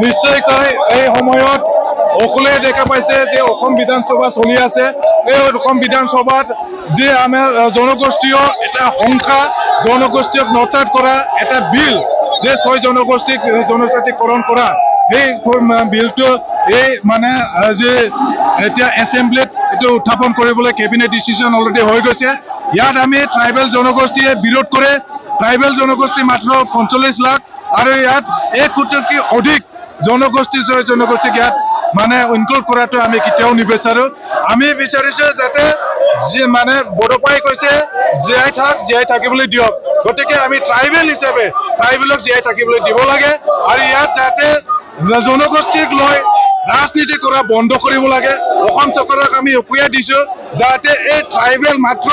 নিশ্চয়কৈ এই সময়ত সকলোৱে দেখা পাইছে যে অসম বিধানসভা চলি আছে। এই অসম বিধানসভাত যে আমাৰ জনগোষ্ঠীয় এটা সংখ্যা জনগোষ্ঠীক নচাত কৰা এটা বিল যে 6 জনগোষ্ঠীক জনজাতিকৰণ কৰা এই বিলটো এই মানে যে এতিয়া এছেম্বলিত এইটো উত্থাপন কৰিবলৈ কেবিনেট ডিচিশন অলৰেডি হৈ গৈছে। ইয়াত আমি ট্ৰাইবেল জনগোষ্ঠীয়ে বিৰোধ কৰে। ট্ৰাইবেল জনগোষ্ঠী মাত্ৰ 45 লাখ আৰু ইয়াত 1 কোটিতকৈ অধিক জনগোষ্ঠীক ইয়াত মানে ইনক্লুড কৰাটো আমি কেতিয়াও নিবিচাৰো। আমি বিচাৰিছো যাতে যে মানে বড়োপাই কৈছে জীয়াই থাকিবলৈ দিয়ক। গতিকে আমি ট্ৰাইবেল হিচাপে ট্ৰাইবেলক জীয়াই থাকিবলৈ দিব লাগে আৰু ইয়াত যাতে জনগোষ্ঠীক লৈ ৰাজনীতি কৰা বন্ধ কৰিব লাগে। অসম চৰকাৰক আমি উকিয়াই দিছো যাতে এই ট্ৰাইবেল মাত্ৰ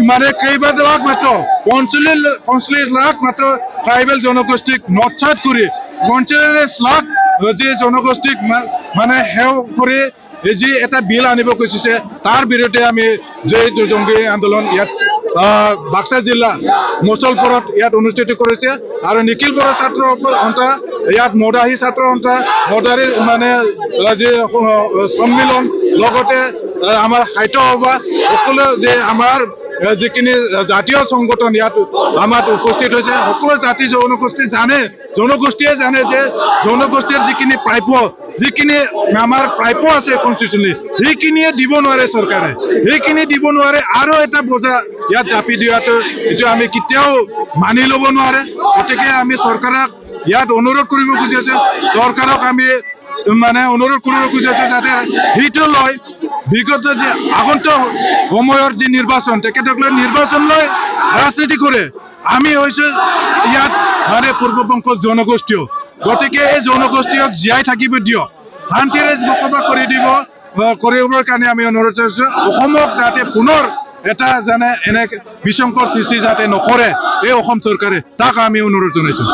মানে কেইবালাখ মাত্ৰ 45 লাখ মাত্ৰ ট্ৰাইবেল জনগোষ্ঠীক নচাত কৰি 45 লাখ যে জনগোষ্ঠীক মানে সেৱ কৰি যি এটা বিল আনিব খুজিছে তাৰ বিৰুদ্ধে আমি যে জংগী আন্দোলন ইয়াত বাক্সা জিলা মুছলপুৰত ইয়াত অনুষ্ঠিত কৰিছে আৰু নিখিল বড়ো ছাত্ৰ সন্থা ইয়াত মদাহী ছাত্ৰ সন্থা মদাহীৰ মানে যে সন্মিলন লগতে আমাৰ সাহিত্য সভা সকলো যে আমাৰ যিখিনি জাতীয় সংগঠন ইয়াত আমাৰ উপস্থিত হৈছে। সকলো জাতি জনগোষ্ঠীয়ে জানে যে জনগোষ্ঠীৰ যিখিনি প্ৰাপ্য যিখিনি আমাৰ প্ৰাপ্য আছে কনষ্টিটিউচনেলি সেইখিনিয়ে দিব নোৱাৰে চৰকাৰে, সেইখিনি দিব নোৱাৰে আৰু এটা বোজা ইয়াত জাপি দিয়াটো এইটো আমি কেতিয়াও মানি ল'ব নোৱাৰে। গতিকে আমি চৰকাৰক ইয়াত অনুৰোধ কৰিব খুজি আছো, চৰকাৰক আমি মানে অনুৰোধ কৰিব খুজি আছো যাতে সেইটো লয় বিগত যে আগন্তুক সময়ৰ যি নিৰ্বাচন তেখেতসকলে নিৰ্বাচন লৈ ৰাজনীতি কৰে। আমি হৈছো ইয়াত মানে পূৰ্ববংশৰ জনগোষ্ঠীয়। গতিকে এই জনগোষ্ঠীক জীয়াই থাকিব দিয়ক, শান্তিৰে বসবাস কৰিবৰ কাৰণে আমি অনুৰোধ কৰিছো। অসমক যাতে পুনৰ এটা যেনে এনে বিশৃংখল সৃষ্টি যাতে নকৰে এই অসম চৰকাৰে, তাক আমি অনুৰোধ জনাইছো।